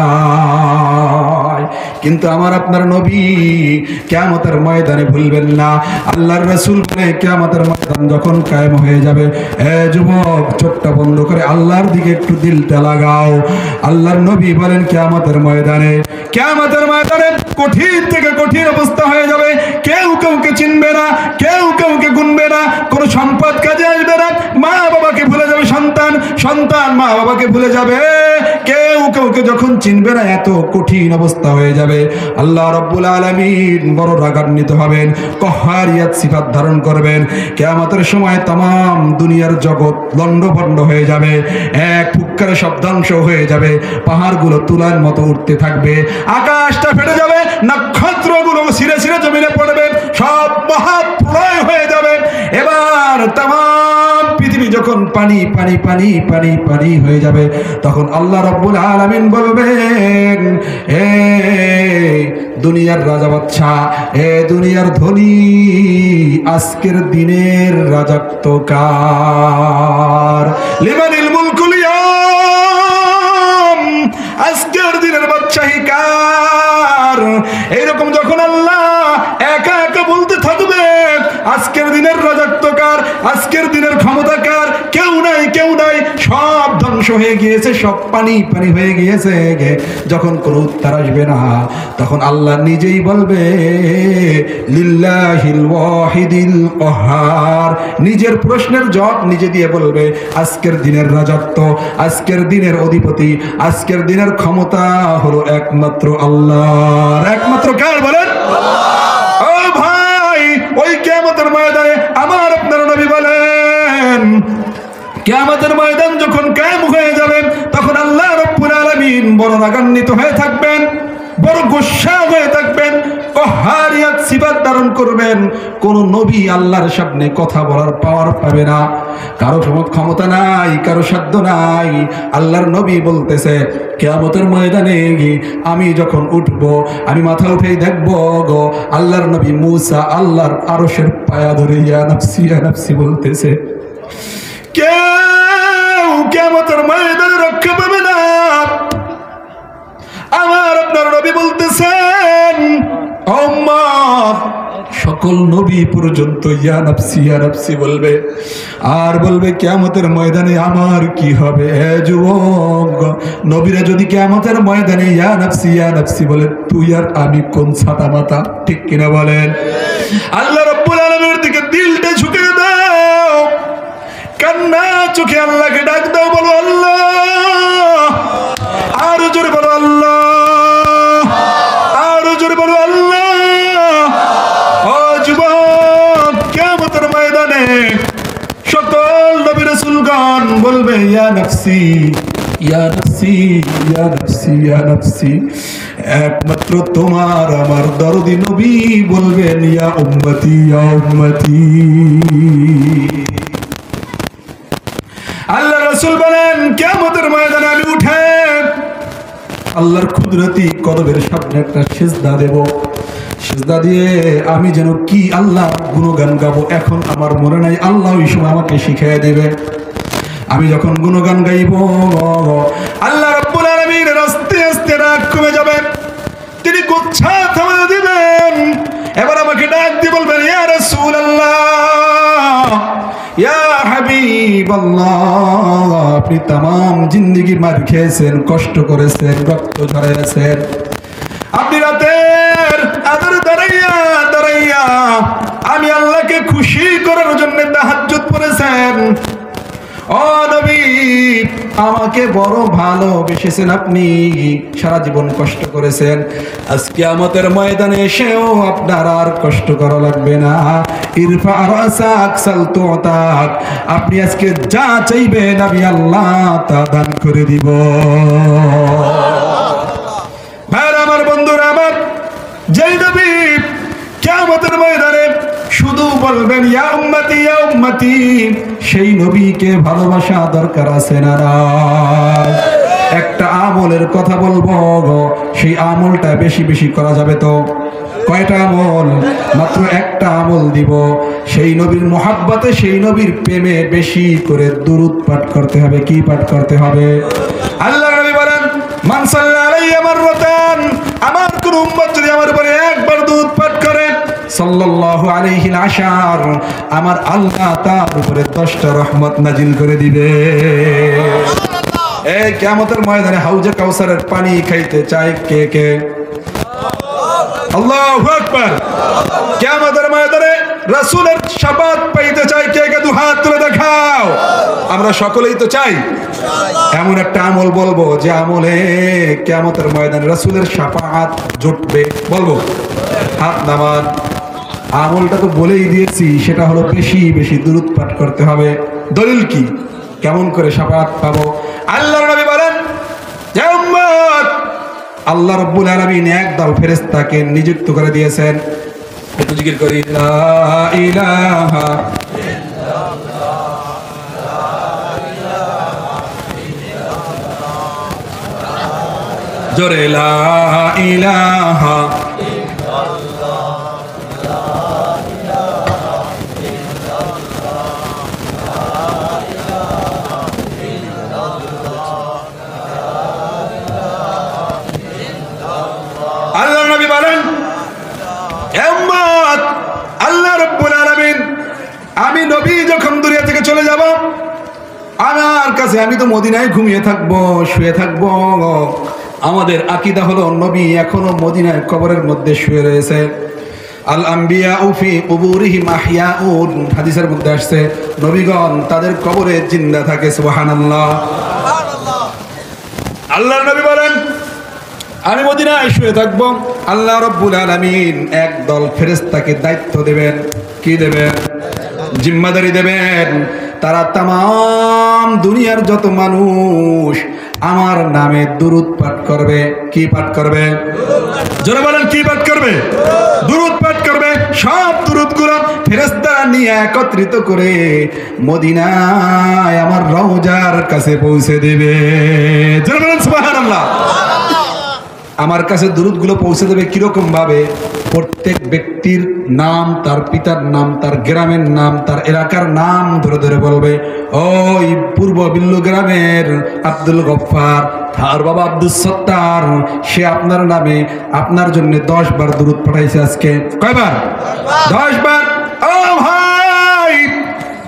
কিন্তু আমার আপনার নবী কিয়ামতের ময়দানে ভুলবেন না, আল্লাহর রাসূল বলে কিয়ামতের ময়দান যখন কায়েম হয়ে যাবে, এ যুবক চোখটা বন্ধ করে আল্লাহর দিকে একটু দিলটা লাগাও। আল্লাহর নবী বলেন কিয়ামতের ময়দানে কঠিন থেকে কঠিন অবস্থা হয়ে যাবে, কেউ কাউকে চিনবে না, কেউ কাউকে গুনবে না, কোনো সম্পদ কাজে আসবে না, মা বাবাকে ভুলে যাবে সন্তান, সন্তান মা বাবাকে ভুলে যাবে, কেউ কাউকে যখন চিনবে না, এত কঠিন অবস্থা হয়ে যাবে। আল্লাহ রাব্বুল আলামিন বড় রাগান্বিত হবেন, কহারিয়াত সিফাত ধারণ করবেন। কিয়ামতের সময় तमाम দুনিয়ার জগৎ লন্ডভন্ড হয়ে যাবে, এক ফুৎকারে সব ধ্বংস হয়ে যাবে, পাহাড়গুলো তুলার মতো উঠতে থাকবে, আকাশটা ফেটে যাবে, নক্ষত্রগুলো ছিঁড়ে ছিঁড়ে জমিনে পড়বে, সব মহাপ্রলয় হয়ে যাবে। এবার तमाम পৃথিবী যখন পানি পানি পানি পানি পানি হয়ে যাবে, তখন আল্লাহ রাব্বুল আলামিন বলবেন, হে দুনিয়ার রাজা বাদশা, হে দুনিয়ার ধনী, আজকের দিনের রাজত্ব কার? লিমানিল মুলকুল ইয়াম, আজকের দিনের বাদশাহী কার? এইরকম যখন আল্লাহ একা একা বলতে থাকবে, আজকের দিনের রাজত্ব কার, আজকের দিনের ক্ষমতা কার? কেউ নাই, কেউ নাই, সব ধ্বংস হয়ে গিয়েছে, সব পানি পানি হয়ে গিয়েছে। যখন কোনো উত্তর আসবে না, তখন আল্লাহ নিজেই বলবে, লিল্লাহিল ওয়াহিদিল কাহ্হার, নিজের প্রশ্নের জবাব নিজে দিয়ে বলবে, আজকের দিনের রাজত্ব, আজকের দিনের অধিপতি, আজকের দিনের ক্ষমতা হলো একমাত্র আল্লাহর। একমাত্র কার বলেন? ও ভাই, ওই কিয়ামতের ময়দানে আমার আপনার নবী বলেন, কিয়ামতের ময়দান যখন কায়েম হয়ে যাবে, তখন আল্লাহ রাব্বুল আলামিন বড় রাগান্বিত হয়ে থাকবেন, বড় গোসা হয়ে থাকবেন, কহারিয়াত সিফাত ধারণ করবেন। কোন নবী আল্লাহর সামনে কথা বলার পাওয়ার পাবে না, কারো ক্ষমতা নাই, কারো সাধ্য নাই। আল্লাহর নবী বলতেছে, কিয়ামতের ময়দানে আমি যখন উঠবো, আমি মাথা উঠেই দেখবো গো আল্লাহর নবী মূসা আল্লাহর আরশের পায়া ধরে ইয়া নাফসি ইয়া নাফসি বলতেছে। কেউ কিয়ামতের ময়দানে রক্ষা পাবে না। আমার আপনার নবী বলতেছেন, উম্মত সকল নবী পর্যন্ত ইয়া নাফসি বলবে, আর বলবে কিয়ামতের ময়দানে আমার কি হবে? হে যুবক, নবীরা যদি কিয়ামতের ময়দানে ইয়া নাফসি বলে, তুই আর আমি কোন ছাতা মাতা, ঠিক কিনা বলেন? আল্লাহ রাব্বুল আলামিনের দিকে দিলটা ঝুঁকে দাও, কান্না চোখে আল্লাহকে ডাক দাও, বলো আল্লাহ, আরো জোরে বলো আল্লাহ, আরো জোরে বলো আল্লাহ। ও যুবক, কিয়ামতের ময়দানে সকল নবী রাসূলগণ বলবে ইয়া নফসি ইয়া নফসি ইয়া নফসি ইয়া নফসি। একমাত্র তোমার আমার দরদি নবী বলবেন ইয়া উম্মতি ইয়া উম্মতি। আল্লাহ রাসূল বলেন কিয়ামতের ময়দানে আমি উঠে আল্লাহর কুদরতি কদমের সামনে একটা সিজদা দেব। সিজদা দিয়ে আমি যেন কি আল্লাহ গুণগান গাবো এখন আমার মনে নাই, আল্লাহ ওই সময় আমাকে শিখিয়ে দেবে। আমি যখন গুণগান গাইব আল্লাহ রাব্বুল আলামিন আস্তে আস্তে রাগ কমে যাবে, তিনি গুচ্ছা থামিয়ে দিবেন। এবার আমাকে ডাক দিয়ে বলবেন ইয়া রাসূলুল্লাহ ইয়া হাবিবাল্লাহ, আপনি তামাম জিন্দেগি মার খেয়েছেন, কষ্ট করেছেন, রক্ত ঝরাইয়াছেন, আপনি রাতের আদর দাঁড়াইয়া দাঁড়াইয়া আমি আল্লাহকে খুশি করার জন্য তাহাজ্জুদ পড়েছেন। ও নবী, আমাকে বড় ভালোবেসেছেন আপনি, সারা জীবন কষ্ট করেছেন, আজকে কিয়ামতের ময়দানে এসেও আপনার আর কষ্ট করা লাগবে না। ইরফা রাসাক সালতুতাক, আপনি আজকে যা চাইবেন আমি আল্লাহ তা দান করে দিব। ভাইরা আমার, বন্ধুরা আমার, যেই নবী কিয়ামতের ময়দানে শুধু বলবেন ইয়া উম্মতি ইয়া উম্মতি, সেই নবীকে ভালোবাসা দরকার আছে না? একটা আমলের কথা বলবো, সেই আমলটা বেশি বেশি করা যাবে তো? কয়টা আমল? মাত্র একটা আমল দিব। সেই নবীর মহাব্বতে, সেই নবীর প্রেমে বেশি করে দুরূদ পাঠ করতে হবে। কি পাঠ করতে হবে? আল্লাহ নবী বলেন মান সাল্লা আলাইয়া মাররাতান, আমার কোন উম্মত যদি আমার উপরে একবার দুরূদ পাঠ করে সাল্লাল্লাহু আলাইহি আশার, আমার আল্লাহ তার উপরে 10টা রহমত নাজিল করে দিবে। এই কিয়ামতের ময়দানে হাউজে কাউসারের পানি খাইতে চায় কে কে? আল্লাহু আকবার। কিয়ামতের ময়দানে রাসূলের শাফাত পাইতে চায় কে কে? দুই হাত তুলে দেখাও। আমরা সকলেই তো চাই। এমন একটা আমল বলবো যে আমলে কিয়ামতের ময়দানে রাসূলের শাফাত জুটবে, বলবো? হাত নামান। আমলটা তো বলেই দিয়েছি, সেটা হলো বেশি বেশি দুরূদ পাঠ করতে হবে। দলিল কি? কেমন করে শাফাত পাবো? আল্লাহর নবী বলেন হে উম্মত, আল্লাহ রাব্বুল আলামিন একদল ফেরেশতাকে নিযুক্ত করে দিয়েছেন। একটু জিকির করি লা ইলাহা ইল্লাল্লাহ, জোরে লা ইলাহা আমি নবী যখন দুনিয়া থেকে চলে যাব, আমার কাছে আমি তো মদিনায় ঘুমিয়ে থাকবো, শুয়ে থাকবো। আমাদের আকীদা হলো নবী এখনো মদিনায় কবরের মধ্যে শুয়ে রয়েছে। আল আম্বিয়া ফি কুবুরিহিম আহইয়াউন, হাদিসের মধ্যে আসছে নবীগণ তাদের কবরে জিন্দা থাকে। সুবহানাল্লাহ। আল্লাহর নবী বলেন আমি মদিনায় শুয়ে থাকবো। আল্লাহ রাব্বুল আলামিন একদল ফেরেশতাকে দায়িত্ব দেবেন। কি দেবেন? জিম্মাদারি দেবেন। তারা তামাম দুনিয়ার যত মানুষ আমার নামে দুরূদ পাঠ করবে। কি পাঠ করবে? জোরে বলেন, কি পাঠ করবে? দুরূদ পাঠ করবে। সব দুরূদগুলো ফেরেশতারা নিয়ে একত্রিত করে মদিনায় আমার রওজার কাছে পৌঁছে দেবে। জোরে বলেন সুবহানাল্লাহ। আমার কাছে দুরূদগুলো পৌঁছে দেবে কিরকম ভাবে? প্রত্যেক ব্যক্তির নাম, তার পিতার নাম, তার গ্রামের নাম, তার এলাকার নাম ধরে ধরে বলবে, ওই পূর্ব বিল্লু গ্রামের আব্দুল গফফার, তার বাবা আব্দুল সত্তার, সে আপনার নামে আপনার জন্য 10 বার দুরূদ পাঠাইছে আজকে। কয়বার? 10 বার। ও ভাই,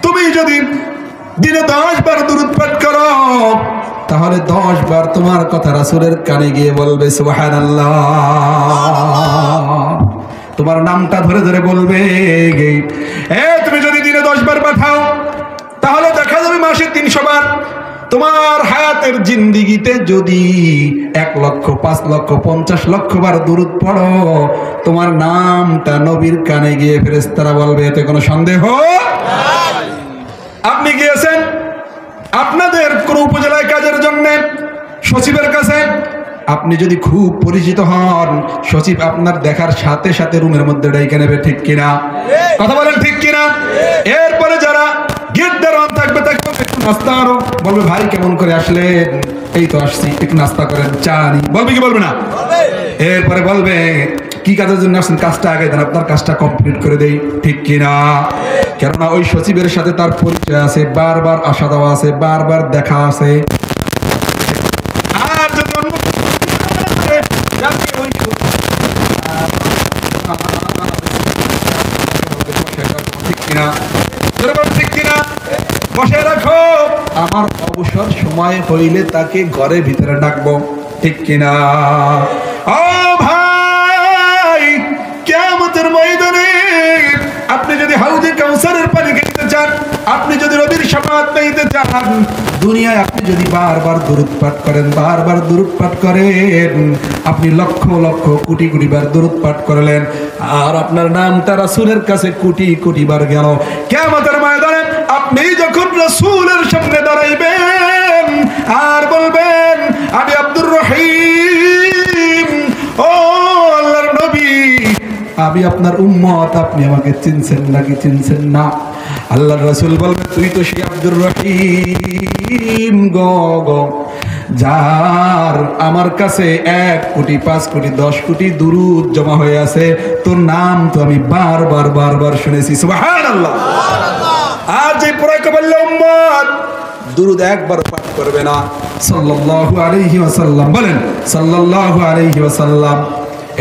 তুমি যদি দিনে 10 বার দুরূদ পাঠ করো, তাহলে 10 বার তোমার কথা রাসূলের কানে গিয়ে বলবে সুবহানাল্লাহ। তোমার নামটা ধরে ধরে বলবে। তুমি যদি দিনে 10 বার পাঠাও, তাহলে দেখা যাবে মাসে 300 বার। তোমার হায়াতের জিন্দিগিতে যদি 1 লক্ষ 5 লক্ষ 50 লক্ষ বার দুরূদ পড়ো, তোমার নামটা নবীর কানে গিয়ে ফেরেশতারা বলবে, এতে কোনো সন্দেহ নাই। আপনি গিয়েছেন আপনাদের কোন উপজেলায় কাজের জন্য সচিবের কাছে, আপনি যদি খুব পরিচিত হন, সচিব আপনার দেখার সাথে সাথে রুমের মধ্যে ডাইকে নেবে, ঠিক কিনা? কথা বলেন ঠিক কিনা? এরপরে যারা গেট দাঁড়ান থাকবে তাকে একটু নাস্তা আরো বলবে, ভাই কেমন করে আসলেন? এই তো আসছি, একটু নাস্তা করেন, চা নি, বলবে কি বলবে না? এরপরে বলবে কি কাজের জন্য আসছেন, কাজটা আগে দেন, আপনার কাজটা কমপ্লিট করে দেই, ঠিক কিনা? কেননা ওই সচিবের সাথে তার পরিচয় আছে, বারবার আসা দেওয়া আছে, বারবার দেখা আছে। আর যদি অন্য ঠিক কিনা? ঠিক কিনা? বসে রাখো, আমার অবসর সময় হইলে তাকে ঘরে ভিতরে ডাকবো, ঠিক কিনা? ও ভাই, কিয়ামতের ময়দানে আপনি যদি হাউজে কাউসারের পানি খেতে চান, আপনি যদি নবীর শাফাআত পেতে চান, দুনিয়ায় আপনি যদি বারবার দুরূদ পাঠ করেন, বারবার দুরূদ পাঠ করেন, আপনি লক্ষ লক্ষ কোটি কোটি বার দুরূদ পাঠ করলেন, আর আপনার নামটা রাসূলের কাছে কোটি কোটি বার গেল। কিয়ামতের ময়দানে আপনি যখন রাসূলের সামনে দাঁড়াইবেন আর বলবেন, আমি আব্দুর রহিম, ও আল্লাহর নবী, আমি আপনার উম্মত, আপনি আমাকে চিনছেন নাকি চিনছেন না? আল্লাহর রাসূল বলবেন, তুই তো সেই আব্দুর রহিম গো, যার আমার কাছে 1 কোটি 5 কোটি 10 কোটি দুরূদ জমা হয়ে আছে, তোর নাম তো আমি বারবার বারবার শুনেছি। সুবহানাল্লাহ। আর যে পুরাকে বলল উম্মত দুরূদ একবার পাঠ করবে না, সাল্লাল্লাহু আলাইহি ওয়াসাল্লাম, বলেন সাল্লাল্লাহু আলাইহি ওয়াসাল্লাম।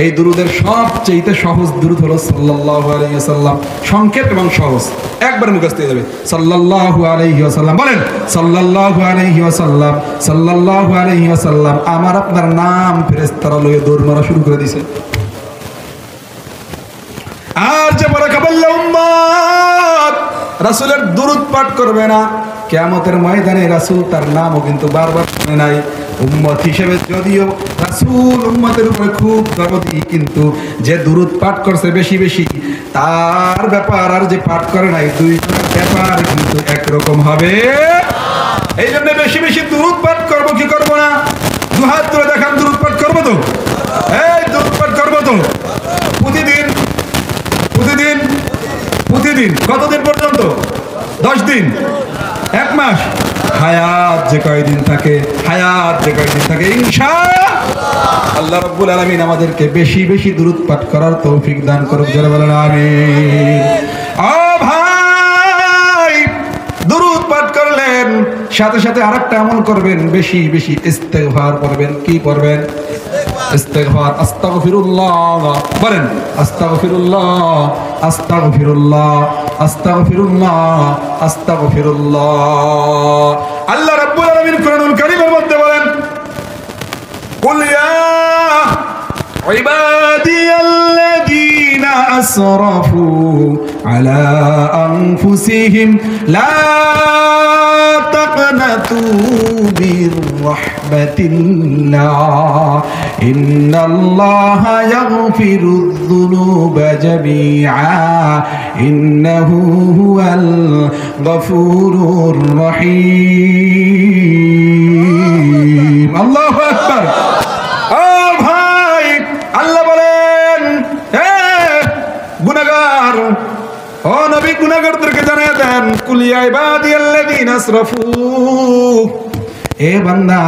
এই দুরূদের সবচেয়ে সহজ দুরূদ হলো সাল্লাল্লাহু আলাইহি ওয়াসাল্লাম, সংক্ষেপ এবং সহজ, একবার মুখস্থ হয়ে যাবে। সাল্লাল্লাহু আলাইহি ওয়াসাল্লাম, বলেন সাল্লাল্লাহু আলাইহি ওয়াসাল্লাম, সাল্লাল্লাহু আলাইহি ওয়াসাল্লাম। আমার আপনার নাম ফেরেশতারা লয়ে দৌড় মারা শুরু করে দিয়েছে। আর যে বরাকা বলল উম্মত রাসূলের দুরূদ পাঠ করবে না, কিয়ামতের ময়দানে রাসূল তার নামও কিন্তু বারবার শুনে নাই। উম্মত হিসেবে যদিও রাসূল উম্মতের উপরে খুব দরদি, কিন্তু যে দুরূদ পাঠ করছে বেশি বেশি, তার ব্যাপার আর যে পাঠ করে নাই, দুইজনের ব্যাপার কিন্তু একরকম হবে। এই জন্য বেশি বেশি দুরূদ পাঠ করবো কি করবো না? দুহাত তুলে দেখান, দুরূদ পাঠ করবো তো? এই দুরূদ পাঠ করবো তো? প্রতিদিন প্রতিদিন প্রতিদিন কতদিন পর্যন্ত? 10 দিন, 1 মাস, হায়াত যে কয়দিন থাকে, হায়াত যে কয়দিন থাকে, ইনশাআল্লাহ আল্লাহ রাব্বুল আলামিন আমাদেরকে বেশি বেশি দুরূদ পাঠ করার তৌফিক দান করুক, যারা বলেন আমিন। ও ভাই, দুরূদ পাঠ করলেন, সাথে সাথে আরেকটা আমল করবেন, বেশি বেশি ইস্তেগফার করবেন। কি করবেন? ইস্তেগফার। আস্তাগফিরুল্লাহ, বলেন আস্তাগফিরুল্লাহ, আস্তাগফিরুল্লাহ, আস্তাগফিরুল্লাহ, আস্তাগফিরুল্লাহ। আল্লাহ রাব্বুল আলামিন কোরআনুল কারীমের মধ্যে বলেন, কুল ইয়া ইবাদিয়াল্লাযীনা আসরাফু আলা আনফুসিহিম লা তাকনাতু মির রাহমাতিল্লাহ ইন্নাল্লাহা ইয়াগফিরুয যুনুবা জামিআ ইন্নাহু হুয়াল গফুরুর রহিম। আল্লাহু আকবার। ও ভাই, আল্লাহ বলেন, হে গুনাহগার, ও নবী গুনাহগারদেরকে জানিয়ে দেন, কুল ইয়া ইবাদিয়াল্লাযীনা আসরাফু, এ বান্দা,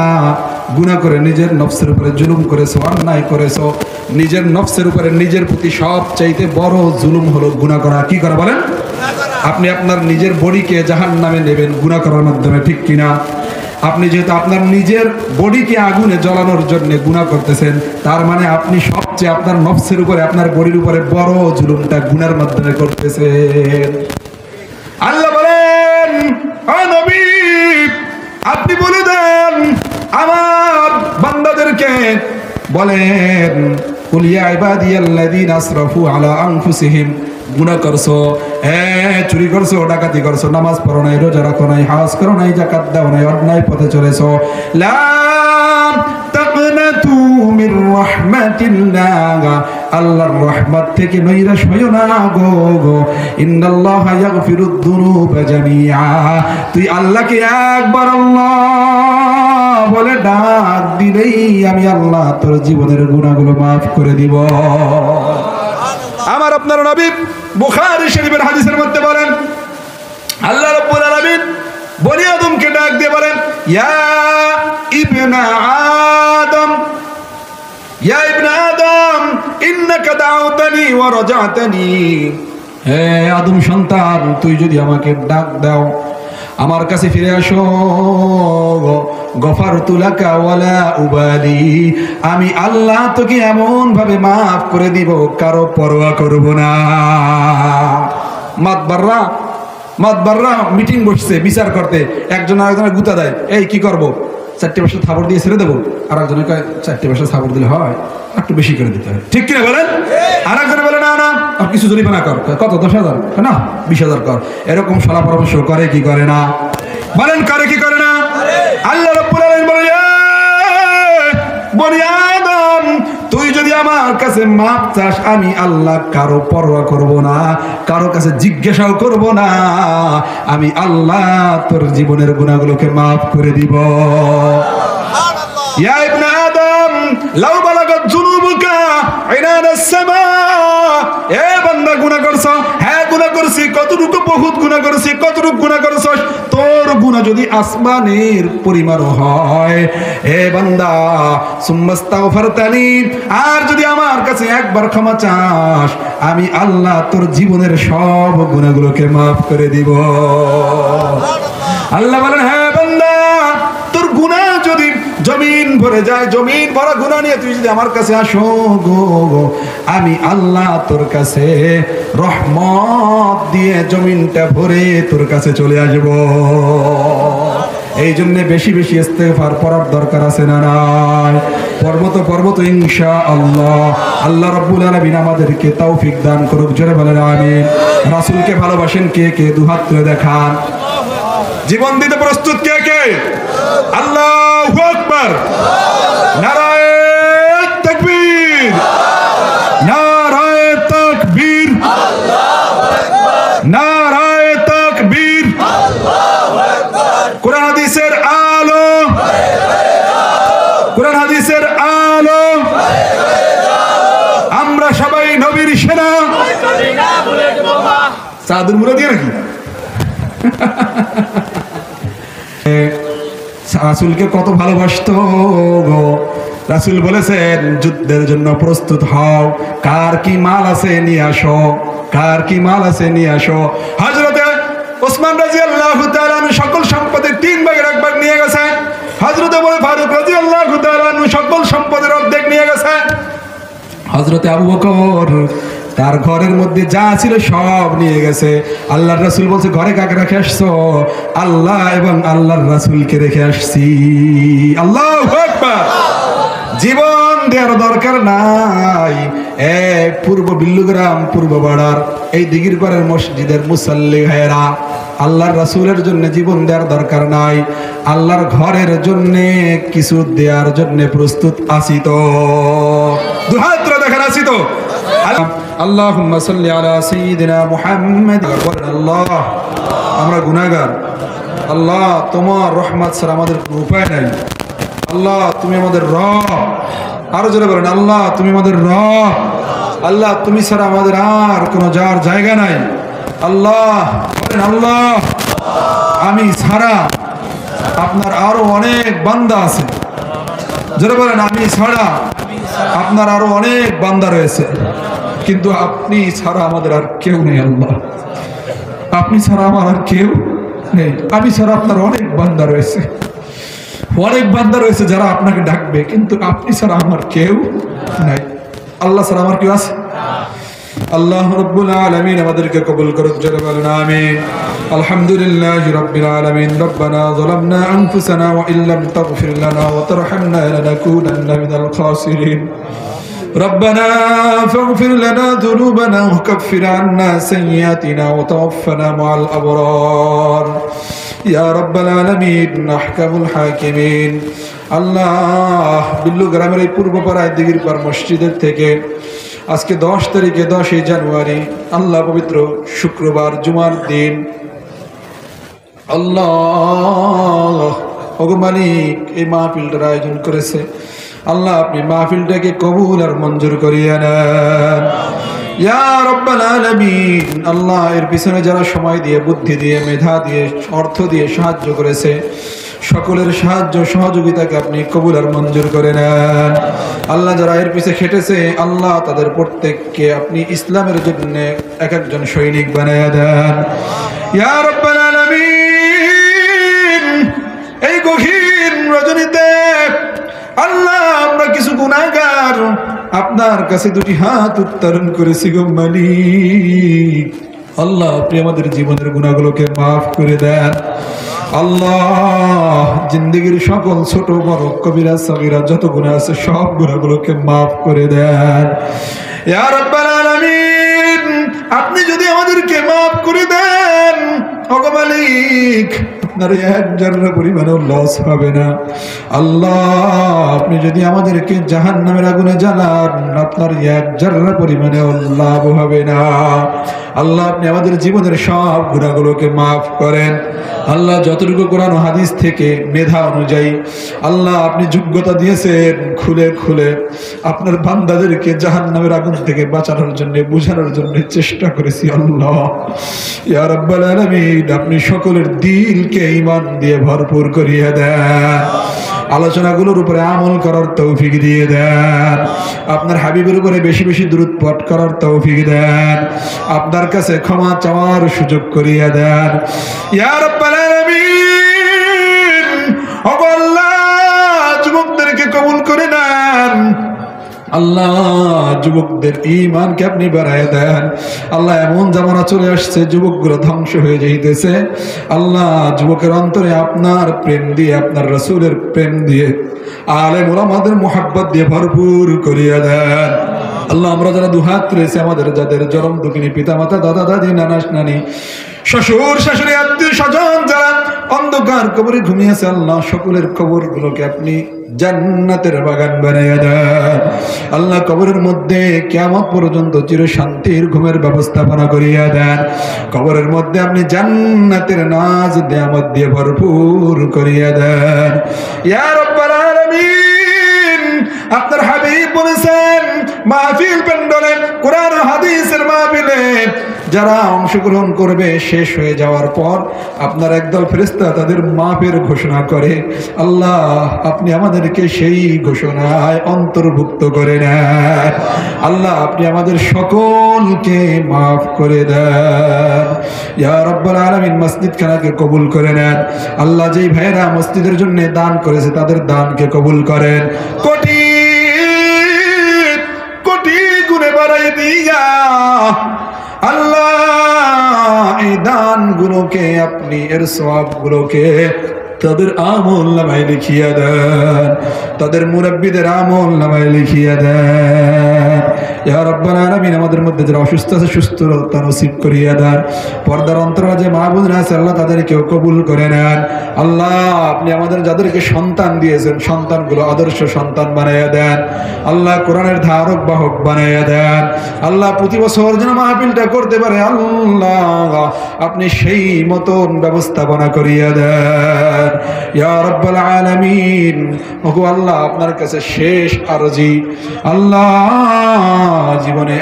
গুনাহ করে নিজের নফসের উপরে জুলুম করেছো, অন্যায় করেছো, নিজের নফসের উপরে নিজের প্রতি সবচাইতে বড় জুলুম হলো গুনাহ করা। কি করা বলেন? আপনি আপনার নিজের বডিকে জাহান্নামে নেবেন গুনাহ করার মাধ্যমে, ঠিক কিনা? আপনি যেহেতু আপনার নিজের বডিকে আগুনে জ্বালানোর জন্য গুনাহ করতেছেন, তার মানে আপনি সবচেয়ে আপনার নফসের উপরে, আপনার বডির উপরে বড় জুলুমটা গুনার মাধ্যমে করতেছেন। আল্লাহ বলেন, ও নবী, আপনি বলে দেন আমার বান্দাদেরকে, বলেন কুল ইয়া ইবাদিয়াল্লাযীনা আসরাফু আলা আনফুসিহিম, গুনাহ করছো, চুরি করছো, ডাকাতি করছো, নামাজ পড়ো নাই, রোজা রাখো নাই, হজ করো নাই, যাকাত দাও নাই, অন্যায় পথে চলেছো, লা তাকনাতু মির রাহমাতিল্লাহ, আল্লাহর রহমত থেকে নৈরাশ হইও না গো। ইন্নাল্লাহা ইয়াগফিরুদ যুনুবা জামিআ, তুই আল্লাহকে একবার আল্লাহ বলে ডাক দিলেই আমি আল্লাহ তোর জীবনের গুনাহগুলো মাফ করে দিব। আমার আপনার নবী বুখারী শরীফের হাদিসের মধ্যে বলেন, আল্লাহ রাব্বুল আলামিন বনি আদমকে ডাক দিয়ে বলেন, ইয়া ইবনা আদম, ইয়া ইবনা আদম ইন্নাকা দাউতানি ওয়া রাজাতানি, হে আদম সন্তান, তুই যদি আমাকে ডাক দাও, আমার কাছে ফিরে আসো, গফারতু লাকা ওয়ালা উবালি, আমি আল্লাহ তোকে এমন ভাবে মাফ করে দিব কারো পরোয়া করব না। মাতবাররা মিটিং বসছে বিচার করতে, একজন আরেকজনের গুতা দেয়, এই কি করব, 4টে বছর থাবড় দিয়ে ছেড়ে দেবো, আর একজনের কয় 4টে বছর থাবড় দিলে হয়, একটু বেশি করে দিতে হয়, ঠিক কিনা বলেন? আর একজনে বলে না না আর কিছু জরিমানা কর, কত 10,000 না 20,000 কর, এরকম সলা পরামর্শ করে কি করে না? বলেন করে কি করে না? আল্লাহ রাব্বুল আলামিন বলে, বনি আদম, তুই যদি আমার কাছে মাপ চাস, আমি আল্লাহ কারো পরোয়া করব না, কারো কাছে জিজ্ঞাসাও করব না, আমি আল্লাহ তোর জীবনের গুনাহগুলোকে মাফ করে দিব। ইয়া ইবনে আদম লাউ বালাগাত যুনুবুকা ইনানাস সামা, এ বান্দা গুনাহ করছ, হ্যাঁ গুনাহ করছি, কতটুকু, বহুত গুনাহ করছি, কতটুকু গুনাহ করছস, তোর গুনাহ যদি আসমানের পরিমাণ হয়, এ বান্দা সুম্মাস্তাগফারতানি, আর যদি আমার কাছে একবার ক্ষমা চাস, আমি আল্লাহ তোর জীবনের সব গুনাহগুলোকে মাফ করে দিব। আল্লাহ বলেন, হ্যাঁ বান্দা, তোর গুনাহ যদি জমিন ভরে যায়, জমিন ভরা গুনাহ নিয়ে তুই যদি আমার কাছে আসো গো, আমি আল্লাহ তোর কাছে রহমত দিয়ে জমিনটা ভরে তোর কাছে চলে আসব। এই জন্য বেশি বেশি ইস্তেগফার পড়ার দরকার আছে না নাই? পর্বত ইনশাআল্লাহ। আল্লাহ রাব্বুল আলামিন আমাদেরকে তৌফিক দান করুক, জোরে বলেন আমিন। রাসূলকে ভালোবাসেন কে কে? দুহাত তুলে দেখান। জীবন দিতে প্রস্তুত কে কে? আল্লাহু আকবার, নারায়ে তাকবীর, নারায়ে তাকবীর, নারায়ে তাকবীর। কোরআন হাদিসের আলো, কোরআন হাদিসের আলো, আমরা সবাই নবীর সেনা। সাদুর মুরাদি নাকি? রাসূলকে কত ভালোবাসতো গো। রাসূল বলেছেন, যুদ্ধের জন্য প্রস্তুত হও, কার কি মাল আছে নিয়ে আসো, কার কি মাল আছে নিয়ে আসো। হযরতে ওসমান রাদিয়াল্লাহু তাআলা আনহু সকল সম্পদের 3 ভাগের 1 ভাগ নিয়ে গেছে। হযরতে ওমর ফারুক রাদিয়াল্লাহু তাআলা আনহু সকল সম্পদের অর্ধেক নিয়ে গেছে। হযরতে আবু বকর তার ঘরের মধ্যে যা ছিল সব নিয়ে গেছে। আল্লাহর রাসূল বলছে, ঘরে কাকে রেখে আসছো? আল্লাহ এবং আল্লাহর রাসূলকে রেখে আসছি। আল্লাহু আকবার। জীবন দেওয়ার দরকার নাই। পূর্ব বিল্লুগ্রাম, পূর্ব বাড়ার এই দিঘির পাড়ের মসজিদের মুসাল্লি ভাইয়েরা, আল্লাহর রাসূলের জন্য জীবন দেওয়ার দরকার নাই, আল্লাহর ঘরের জন্য কিছু দেওয়ার জন্য প্রস্তুত আছি তো? দুহাত তুলে দেখেন, আছি তো? আল্লাহুম্মা সাল্লি আলা সাইয়্যিদিনা মুহাম্মাদ। আল্লাহ, আমরা গুনাহগার, আল্লাহ তোমার রহমত ছাড়া আমাদের কোনো উপায় নাই। আল্লাহ তুমি আমাদের রব। আরো জোরে বলেন, আল্লাহ তুমি আমাদের রব। আল্লাহ তুমি ছাড়া আমাদের আর কোনো যাওয়ার জায়গা নাই। আল্লাহ বলেন, আল্লাহ আমি ছাড়া আপনার আরো অনেক বান্দা আছে। জোরে বলেন, আমি ছাড়া আপনার আরো অনেক বান্দা রয়েছে, কিন্তু আপনি ছাড়া আমাদের আর কেউ নেই। আল্লাহ আপনি ছাড়া আমার আর কেউ নেই। আমি ছাড়া আপনার অনেক বান্দা রয়েছে, অনেক বান্দা রয়েছে যারা আপনাকে ডাকবে, কিন্তু আপনি ছাড়া আমার কেউ নাই। আল্লাহ ছাড়া আমার কেউ আছে? আল্লাহ রাব্বুল আলামিন আমাদেরকে কবুল করুক, জোরে বলেন আমিন। আলহামদুলিল্লাহি রাব্বিল আলামিন। রব্বানা যালামনা আনফুসানা ওয়া ইল্লাম তাগফির লানা ওয়া তারহামনা লানাকুনান্না মিনাল খাসিরিন। ربنا فاغفر لنا ذنوبنا وكفر عنا سيئاتنا وتوفنا مع الأبرار يا رب العالمين أحكم الحاكمين আল্লাহ বিল্লু গ্রামের এই পূর্বপাড়ায় দিগিরপাড় মসজিদের থেকে আজকে 10 তারিখে 10 জানুয়ারি আল্লাহ পবিত্র শুক্রবার জুমার দিন আল্লাহ ওগো মালিক এই মাহফিলটার আয়োজন করেছে আল্লাহ আপনি মাহফিলটাকে কবুল আর মঞ্জুর করিয়ে নেন ইয়া রাব্বাল আলামিন আল্লাহ এর পিছনে যারা সময় দিয়ে বুদ্ধি দিয়ে মেধা দিয়ে অর্থ দিয়ে সাহায্য করেছে সকলের সাহায্য সহযোগিতাকে আপনি কবুল আর মঞ্জুর করে নেন আল্লাহ যারা এর পিছে খেটেছে আল্লাহ তাদের প্রত্যেককে আপনি ইসলামের জন্য এক একজন সৈনিক বানিয়ে দেন ইয়া রাব্বাল আলামিন এই গভীর রজনীতে আল্লাহ আমরা কিছু গুনাহগার আপনার কাছে দুটি হাত উত্তোলন করেছি গো মালিক আল্লাহ আপনি আমাদের জীবনের গুনাহগুলোকে মাফ করে দেন আল্লাহ জিন্দেগির সকল ছোট বড় কবিরা সগীরা যত গুনাহ আছে সব গুনাহগুলোকে মাফ করে দেন ইয়া রাব্বাল আলামিন আপনি যদি আমাদেরকে মাফ করে দেন ওগো মালিক আপনার এক জাররা পরিমাণও লস হবে না আল্লাহ আপনি যদি আমাদেরকে জাহান্নামের আগুনে জ্বালান আপনার এক জাররা পরিমাণেও লাভ হবে না আল্লাহ আপনি আমাদের জীবনের সব গুনাহগুলোকে মাফ করেন আল্লাহ যতটুকু কোরআন ও হাদিস থেকে মেধা অনুযায়ী আল্লাহ আপনি যোগ্যতা দিয়েছেন খুলে খুলে আপনার বান্দাদেরকে জাহান্নামের আগুন থেকে বাঁচানোর জন্য বোঝানোর জন্য চেষ্টা করেছি আল্লাহ ইয়া রাব্বাল আলামিন আপনি সকলের দিলকে ঈমান দিয়ে ভরপুর করিয়ে দেন আলোচনাগুলোর উপরে আমল করার তৌফিক দিয়ে দেন আপনার হাবিবের উপরে বেশি বেশি দুরূদ পাঠ করার তৌফিক দেন আপনার কাছে ক্ষমা চাওয়ার সুযোগ করিয়ে দেন ইয়া রাব্বাল আলামিন ওগো আল্লাহ যুবকদেরকে কবুল করে নেন আল্লাহ যুবকদের ঈমানকে আপনি বাড়ায় দেন আল্লাহ এমন জামানা চলে আসছে যুবকগুলো ধ্বংস হয়ে যাইতেছে আল্লাহ যুবকের অন্তরে আপনার প্রেম দিয়ে আপনার রাসূলের প্রেম দিয়ে আলেম ওলামাদের মুহাব্বত দিয়ে ভরপুর করিয়ে দেন আল্লাহ আমরা যারা দুহাত তুলেছি আমাদের যাদের জনম দুঃখিনী পিতা মাতা দাদা দাদি নানা নানি শ্বশুর শাশুড়ি আত্মীয় স্বজন যারা অন্ধকার কবরে ঘুমিয়েছে আল্লাহ সকলের কবরগুলোকে আপনি জান্নাতের বাগান বানিয়ে দেন আল্লাহ কবরের মধ্যে কিয়ামত পর্যন্ত চির শান্তির ঘুমের ব্যবস্থাপনা করিয়া দেন কবরের মধ্যে আপনি জান্নাতের নাজ নিয়ামত দিয়ে ভরপুর করিয়া দেন ইয়া রাব্বাল আলামিন আপনার হাবিব বলেছেন মাহফিল প্যান্ডলে কোরআন ও হাদিসের মাহফিলে যারা অংশগ্রহণ করবে শেষ হয়ে যাওয়ার পর আপনার একদল ফেরেশতা তাদের মাফের ঘোষণা করে আল্লাহ আপনি আমাদেরকে সেই ঘোষণায় অন্তর্ভুক্ত করে নেন আল্লাহ আপনি আমাদের সকলকে মাফ করে দেন ইয়া রাব্বাল আলামিন মসজিদ খানাকে কবুল করে নেন আল্লাহ যেই ভাইরা মসজিদের জন্য দান করেছে তাদের দানকে কবুল করেন কোটি কোটি গুণে বাড়াই দিয়া আল্লাহ এই দানগুলোকে আপনি এর সওয়াবগুলোকে তাদের আমল নামায় লিখিয়ে দেন তাদের মুরব্বিদের আমল নামায় লিখিয়ে দেন ইয়া রাব্বাল আলামিন আমাদের মধ্যে যারা অসুস্থ আছে সুস্থতা নসিব করিয়ে দেন পর্দার অন্তরালে যে মা বোনেরা আছে আল্লাহ তাদেরকেও কবুল করে নেন আল্লাহ আপনি আমাদের যাদেরকে সন্তান দিয়েছেন সন্তানগুলো আদর্শ সন্তান বানিয়ে দেন আল্লাহ কোরআনের ধারক বাহক বানিয়ে দেন আল্লাহ প্রতি বছর যেন মাহফিলটা করতে পারে আল্লাহ আপনি সেই মতন ব্যবস্থাপনা করিয়ে দেন ইয়া রাব্বাল আলামিন ওগো আল্লাহ আপনার কাছে শেষ আরজি আল্লাহ জীবনে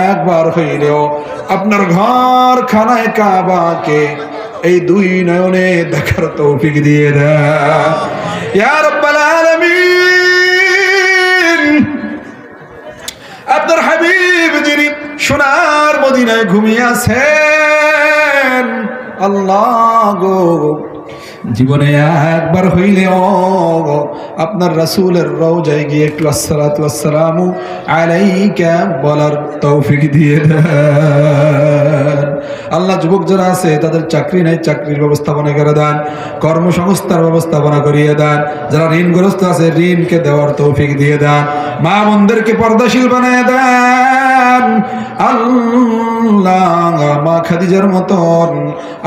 একবার হইলেও আপনার ঘর খানায় কাবাকে এই দুই নয়নে দেখার তৌফিক দিয়ে দেন ইয়া রাব্বাল আলামিন আপনার হাবিব যিনি সোনার মদিনায় ঘুমিয়ে আছেন আল্লাহ গো জীবনে একবার হইলেও আপনার রাসূলের রওজায় গিয়ে একটু আসসালাতু ওয়াসসালামু আলাইকা বলার তৌফিক দিয়ে দেন আল্লাহ যুবক যারা আছে তাদের চাকরি নাই, চাকরির ব্যবস্থাপনা করে দেন, কর্মসংস্থার ব্যবস্থাপনা করিয়ে দেন, যারা ঋণগ্রস্ত আছে ঋণকে দেওয়ার তৌফিক দিয়ে দেন, মা বোনদেরকে পর্দাশীল বানিয়ে দেন আল্লাহ, মা খাদিজার মতন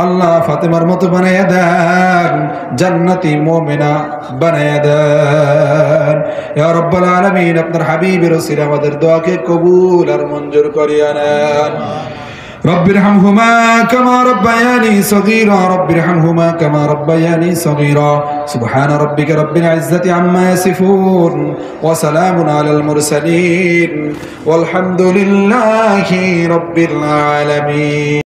আল্লাহ ফাতেমার মতো বানিয়ে দেন, জান্নাতি মুমিনা বানিয়ে দেন ইয়া রাব্বাল আলামিন। আপনার হাবিবের ওসিলা আমাদের দোয়াকে কবুল আর মঞ্জুর করিয়া নেন। رب ارحمهما كما ربياني صغيرا رب ارحمهما كما ربياني صغيرا سبحان ربك رب العزة عما يصفون وسلام على المرسلين والحمد لله رب العالمين.